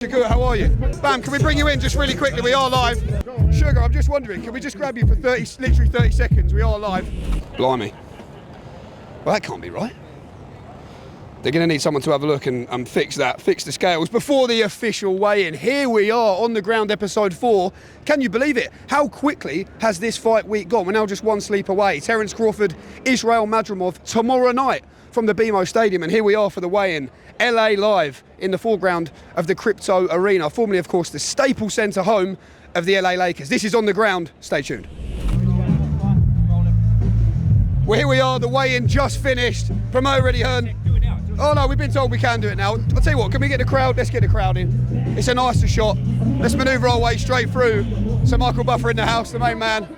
Shakur, how are you? Bam, can we bring you in just really quickly? We are live. Sugar, I'm just wondering, can we just grab you for literally 30 seconds? We are live. Blimey. Well, that can't be right. They're going to need someone to have a look and fix that, fix the scales before the official weigh-in. Here we are on the ground, episode 4. Can you believe it? How quickly has this fight week gone? We're now just one sleep away. Terence Crawford, Israil Madrimov tomorrow night from the BMO Stadium. And here we are for the weigh-in. LA live in the foreground of the Crypto Arena, formerly, of course, the Staples Center home of the LA Lakers. This is On the Ground. Stay tuned. Well, here we are. The weigh-in just finished. Promoter Eddie Hearn. Oh no, we've been told we can do it now. I'll tell you what, can we get the crowd? Let's get the crowd in. It's a nicer shot. Let's manoeuvre our way straight through. So Michael Buffer in the house, the main man.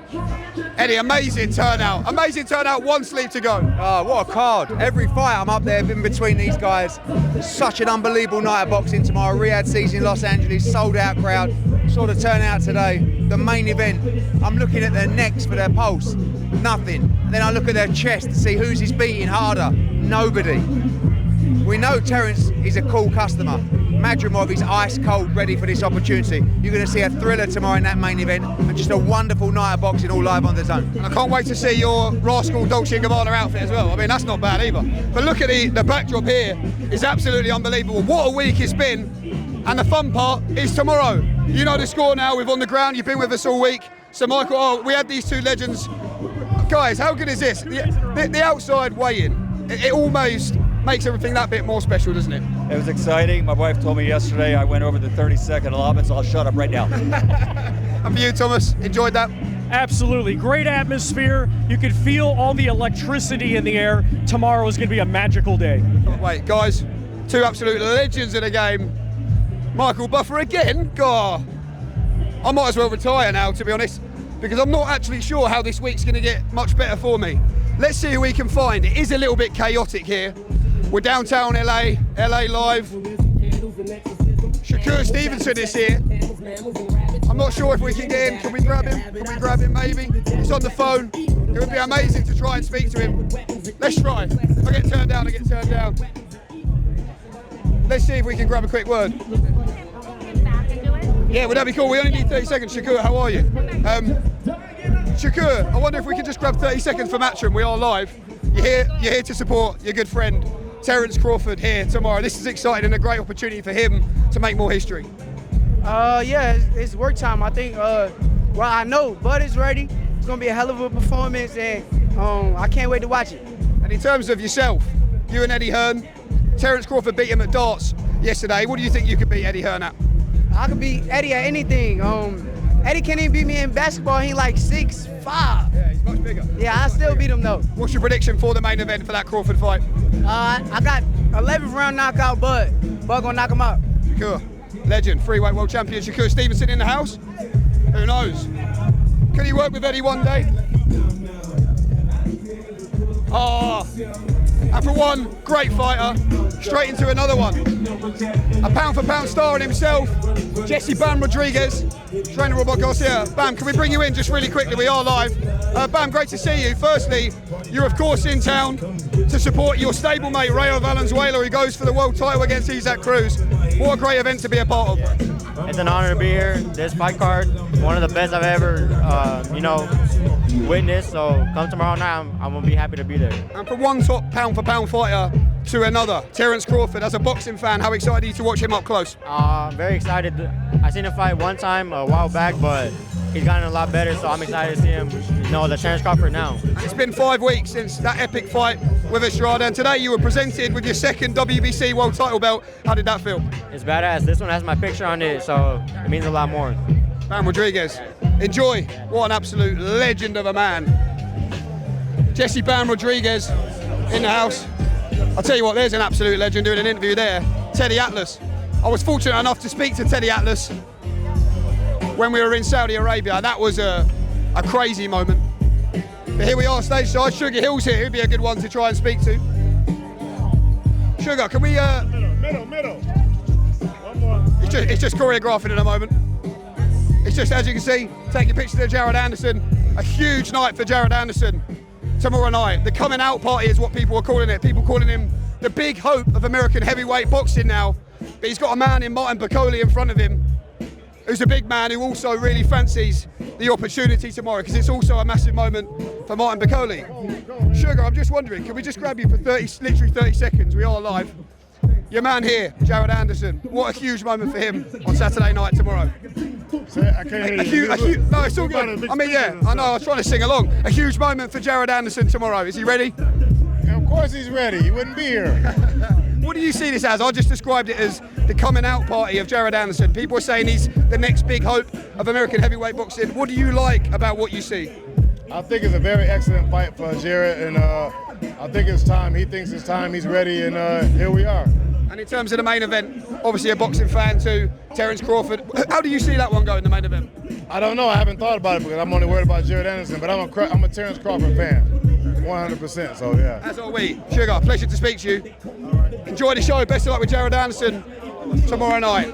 Eddie, amazing turnout. Amazing turnout, one sleep to go. Oh, what a card. Every fight I'm up there in between these guys. Such an unbelievable night of boxing tomorrow. Riyadh season in Los Angeles, sold out crowd. Saw the turnout today. The main event, I'm looking at their necks for their pulse. Nothing. And then I look at their chest to see who's he's beating harder. Nobody. We know Terence is a cool customer. Madrimov is ice cold, ready for this opportunity. You're going to see a thriller tomorrow in that main event, and just a wonderful night of boxing all live on the zone. And I can't wait to see your rascal Dolce & Gabbana outfit as well. I mean, that's not bad either. But look at the backdrop here. It's absolutely unbelievable. What a week it's been. And the fun part is tomorrow. You know the score now. We've On the Ground. You've been with us all week. So Michael, we had these two legends. Guys, how good is this? The outside weigh-in. It almost makes everything that bit more special, doesn't it? It was exciting. My wife told me yesterday I went over the 30-second allotment, so I'll shut up right now. And for you, Thomas, enjoyed that? Absolutely. Great atmosphere. You could feel all the electricity in the air. Tomorrow is going to be a magical day. Wait, guys, two absolute legends in the game. Michael Buffer again? God, I might as well retire now, to be honest, because I'm not actually sure how this week's going to get much better for me. Let's see who we can find. It is a little bit chaotic here. We're downtown LA live. Shakur Stevenson is here. I'm not sure if we can get him. Can we grab him? Can we grab him maybe? He's on the phone. It would be amazing to try and speak to him. Let's try. I get turned down. Let's see if we can grab a quick word. Yeah, would that be cool? We only need 30 seconds. Shakur, how are you? Shakur, I wonder if we could just grab 30 seconds for Matchroom. We are live. You're here to support your good friend Terence Crawford here tomorrow. This is exciting and a great opportunity for him to make more history. Yeah, it's work time. I think, I know Bud is ready. It's going to be a hell of a performance, and I can't wait to watch it. And in terms of yourself, you and Eddie Hearn, Terence Crawford beat him at darts yesterday. What do you think you could beat Eddie Hearn at? I could beat Eddie at anything. Eddie can't even beat me in basketball. He like 6'5". Yeah, he's much bigger. Yeah, I still beat him though. What's your prediction for the main event for that Crawford fight? I got 11th round knockout Bud. Bud gonna knock him out. Shakur, legend, freeweight world champion Shakur Stevenson in the house. Who knows? Could he work with Eddie one day? And for one great fighter, straight into another one. A pound-for-pound star in himself, Jesse Bam Rodriguez, trainer Robert Garcia. Bam, can we bring you in just really quickly? We are live. Bam, great to see you. Firstly, you're of course in town to support your stablemate Rayo Valenzuela, who goes for the world title against Isaac Cruz. What a great event to be a part of. It's an honor to be here. This fight card, one of the best I've ever, witnessed. So come tomorrow night, I'm gonna be happy to be there. And from one top pound-for-pound fighter to another, Terence Crawford. As a boxing fan, how excited are you to watch him up close? Very excited. I seen him fight one time a while back, but he's gotten a lot better. So I'm excited to see him, the Terence Crawford now. And it's been 5 weeks since that epic fight with Estrada, and today you were presented with your second WBC world title belt. How did that feel? It's badass. This one has my picture on it, so it means a lot more. Bam Rodriguez, enjoy. What an absolute legend of a man. Jesse Bam Rodriguez in the house. I'll tell you what, there's an absolute legend doing an interview there. Teddy Atlas. I was fortunate enough to speak to Teddy Atlas when we were in Saudi Arabia. That was a crazy moment. But here we are stage side. SugarHill's here. He'd be a good one to try and speak to. Sugar, can we... Middle. One more. It's just choreographing in a moment. It's just, as you can see, taking pictures of Jared Anderson. A huge night for Jared Anderson tomorrow night. The coming out party is what people are calling it. People calling him the big hope of American heavyweight boxing now. but he's got a man in Martin Bacoli in front of him, who's a big man who also really fancies the opportunity tomorrow, because it's also a massive moment for Martin Bacoli. Sugar, I'm just wondering, can we just grab you for literally 30 seconds? We are live. Your man here, Jared Anderson. What a huge moment for him on Saturday night tomorrow. I can't hear you. No, it's all good. I mean, yeah, I know, I was trying to sing along. A huge moment for Jared Anderson tomorrow. Is he ready? Of course he's ready. He wouldn't be here. What do you see this as? I just described it as the coming out party of Jared Anderson. People are saying he's the next big hope of American heavyweight boxing. What do you like about what you see? I think it's a very excellent fight for Jared, and I think it's time. He thinks it's time. He's ready, and here we are. And in terms of the main event, obviously a boxing fan too, Terence Crawford. How do you see that one going, the main event? I don't know. I haven't thought about it because I'm only worried about Jared Anderson, but I'm a Terence Crawford fan, 100%. So yeah. As are we. Sugar, pleasure to speak to you. Enjoy the show. Best of luck with Jared Anderson tomorrow night.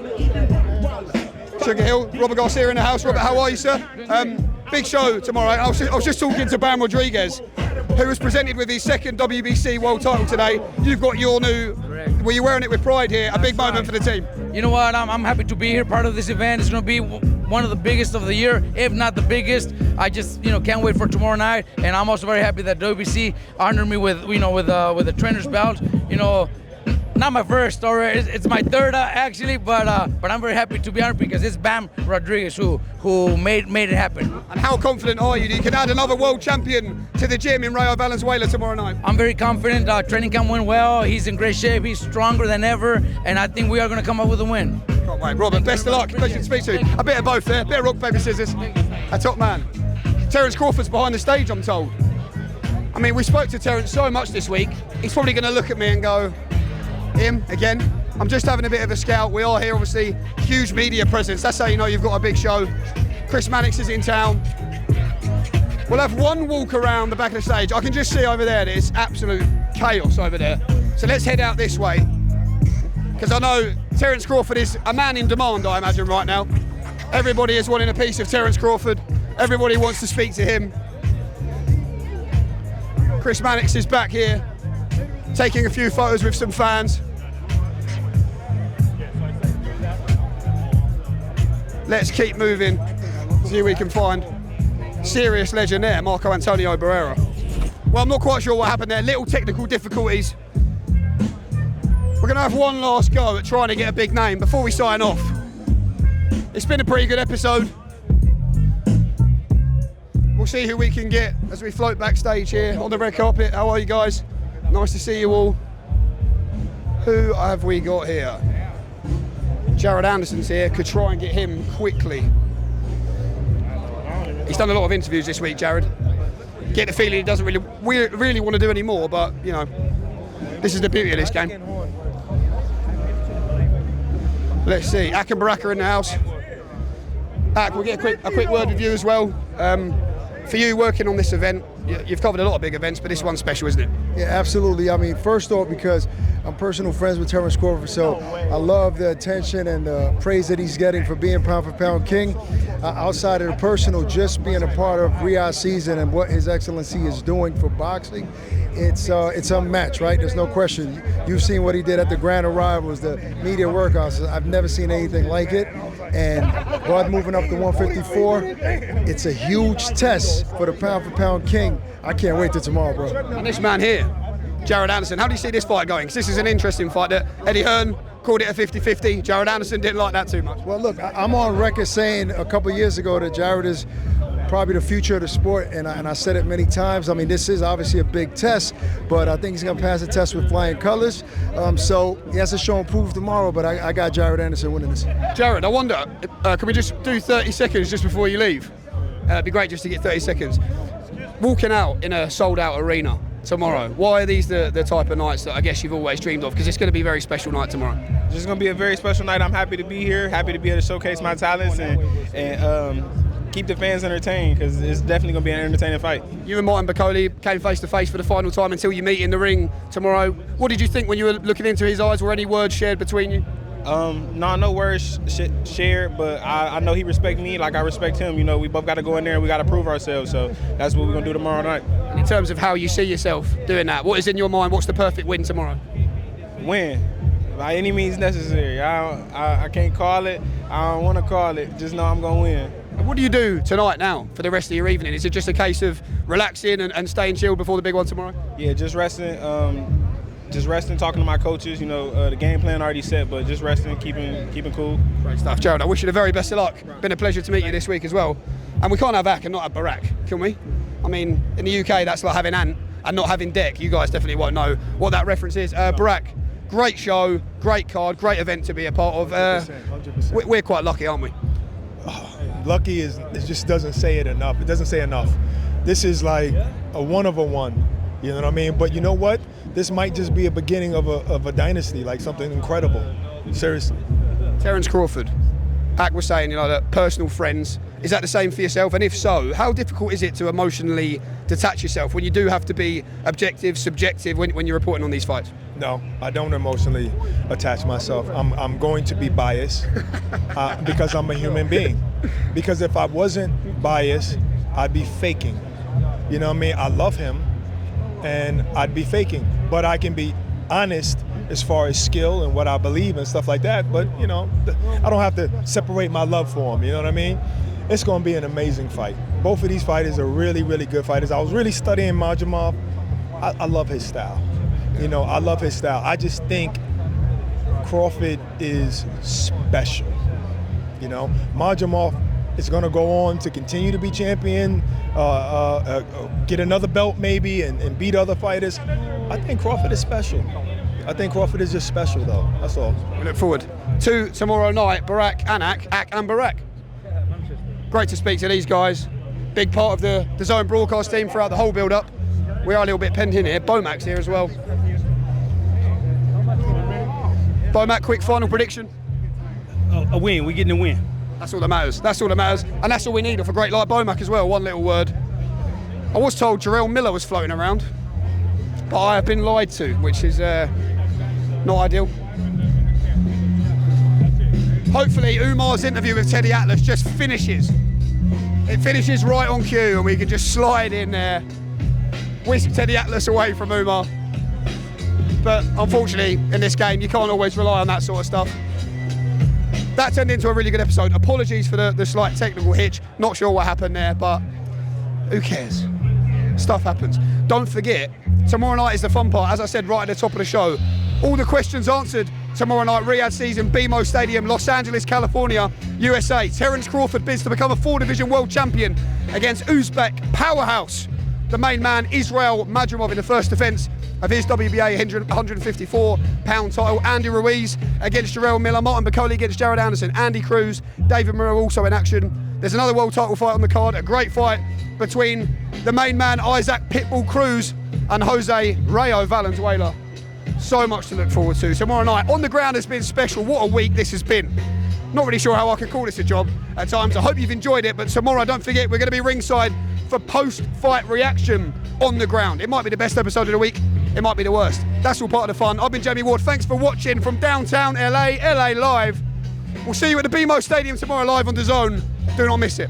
SugarHill, Robert Garcia in the house. Robert, how are you, sir? Big show tomorrow. I was just talking to Bam Rodriguez, who was presented with his second WBC world title today. You've got your new, well, you're wearing it with pride here, a big moment for the team. You know what, I'm happy to be here, part of this event. It's going to be one of the biggest of the year, if not the biggest. I just, can't wait for tomorrow night, and I'm also very happy that WBC honored me with a trainer's belt. Not my first, or it's my third actually, but I'm very happy to be honored because it's Bam Rodriguez who made it happen. And how confident are you that you can add another world champion to the gym in Rayo Valenzuela tomorrow night? I'm very confident. Training camp went well. He's in great shape. He's stronger than ever, and I think we are going to come up with a win. Can't wait. Robert, best of luck. Pleasure to speak to you. A bit of both there. A bit of rock, paper, scissors. A top man. Terence Crawford's behind the stage, I'm told. I mean, we spoke to Terence so much this week. He's probably going to look at me and go, him again. I'm just having a bit of a scout. We are here, obviously, huge media presence. That's how you know you've got a big show. Chris Mannix is in town. We'll have one walk around the back of the stage. I can just see over there that it's absolute chaos over there. So let's head out this way, because I know Terence Crawford is a man in demand, I imagine, right now. Everybody is wanting a piece of Terence Crawford. Everybody wants to speak to him. Chris Mannix is back here, taking a few photos with some fans. Let's keep moving, see who we can find. Serious legend there, Marco Antonio Barrera. Well, I'm not quite sure what happened there, little technical difficulties. We're gonna have one last go at trying to get a big name before we sign off. It's been a pretty good episode. We'll see who we can get as we float backstage here on the red carpet. How are you guys? Nice to see you all. Who have we got here? Jared Anderson's here, could try and get him quickly. He's done a lot of interviews this week, Jared. Get the feeling he doesn't really want to do any more, but this is the beauty of this game. Let's see, Ak and Barak are in the house. Ak, we'll get a quick word with you as well. For you working on this event, you've covered a lot of big events, but this one's special, isn't it? Yeah, absolutely. I mean, first off, because I'm personal friends with Terence Crawford, so I love the attention and the praise that he's getting for being pound-for-pound king. Outside of the personal, just being a part of Riyadh season and what His Excellency is doing for boxing, it's unmatched, right? There's no question. You've seen what he did at the Grand Arrivals, the media workouts. I've never seen anything like it. And Bud moving up to 154, it's a huge test for the pound-for-pound king. I can't wait till tomorrow, bro. And this man here, Jared Anderson, how do you see this fight going? Because this is an interesting fight. That Eddie Hearn called it a 50-50. Jared Anderson didn't like that too much. Well, look, I'm on record saying a couple years ago that Jared is probably the future of the sport, and I said it many times. I mean, this is obviously a big test, but I think he's going to pass the test with flying colors. So he has to show and prove tomorrow, but I got Jared Anderson winning this. Jared, I wonder, can we just do 30 seconds just before you leave? It'd be great just to get 30 seconds. Walking out in a sold-out arena tomorrow, why are these the type of nights that I guess you've always dreamed of? Because it's going to be a very special night tomorrow. It's just going to be a very special night. I'm happy to be here, happy to be able to showcase my talents and keep the fans entertained, because it's definitely going to be an entertaining fight. You and Martin Bacoli came face-to-face for the final time until you meet in the ring tomorrow. What did you think when you were looking into his eyes? Were any words shared between you? No words shared, but I know he respects me like I respect him. You know, we both got to go in there and we got to prove ourselves, so that's what we're going to do tomorrow night. In terms of how you see yourself doing that, what is in your mind? What's the perfect win tomorrow? Win. By any means necessary. I can't call it. I don't want to call it. Just know I'm going to win. And what do you do tonight now for the rest of your evening? Is it just a case of relaxing and staying chilled before the big one tomorrow? Yeah, just resting. Talking to my coaches. You know, the game plan already set, but just resting, keeping cool. Great stuff, Gerald. I wish you the very best of luck. Been a pleasure to meet you this week as well. And we can't have Ak and not have Barak, can we? I mean, in the UK, that's like having Ant and not having Dek. You guys definitely won't know what that reference is. Barak, great show, great card, great event to be a part of. 100%. We're quite lucky, aren't we? Lucky it just doesn't say it enough. It doesn't say enough. This is like a one of a one. You know what I mean? But you know what? This might just be a beginning of a dynasty, like something incredible. Seriously. Terence Crawford. Ak was saying, you know, that personal friends. Is that the same for yourself? And if so, how difficult is it to emotionally detach yourself when you do have to be objective, subjective when you're reporting on these fights? No, I don't emotionally attach myself. I'm going to be biased because I'm a human being. Because if I wasn't biased, I'd be faking. You know what I mean? I love him, and I'd be faking. But I can be honest as far as skill and what I believe and stuff like that. But, you know, I don't have to separate my love for him. You know what I mean? It's going to be an amazing fight. Both of these fighters are really, really good fighters. I was really studying Madrimov. I love his style. You know, I love his style. I just think Crawford is special. You know, Madrimov is going to go on to continue to be champion, get another belt maybe, and beat other fighters. I think Crawford is special. I think Crawford is just special, though. That's all. We look forward to tomorrow night, Barak and Ak and Barak. Great to speak to these guys. Big part of the Zone broadcast team throughout the whole build-up. We are a little bit penned in here. Bomack's here as well. Bomack, quick final prediction. A win. We're getting a win. That's all that matters. That's all that matters. And that's all we need off a great like Bomack as well. One little word. I was told Israil Miller was floating around, but I have been lied to, which is not ideal. Hopefully Umar's interview with Teddy Atlas just finishes. It finishes right on cue and we can just slide in there, whisk Teddy Atlas away from Umar. But unfortunately, in this game, you can't always rely on that sort of stuff. That turned into a really good episode. Apologies for the slight technical hitch. Not sure what happened there, but who cares? Stuff happens. Don't forget, tomorrow night is the fun part. As I said right at the top of the show, all the questions answered tomorrow night, Riyadh season, BMO Stadium, Los Angeles, California, USA. Terence Crawford bids to become a 4-division world champion against Uzbek powerhouse, the main man, Israil Madrimov, in the first defence of his WBA 154-pound title. Andy Ruiz against Jarrell Miller, Martin Bacoli against Jared Anderson, Andy Cruz, David Moreau also in action. There's another world title fight on the card, a great fight between the main man, Isaac Pitbull Cruz, and Jose Rayo Valenzuela. So much to look forward to. Tomorrow night on the ground has been special. What a week this has been. Not really sure how I can call this a job at times. I hope you've enjoyed it, but tomorrow, don't forget, we're going to be ringside for post-fight reaction on the ground. It might be the best episode of the week. It might be the worst. That's all part of the fun. I've been Jamie Ward. Thanks for watching from downtown LA, LA Live. We'll see you at the BMO Stadium tomorrow live on DAZN. Do not miss it.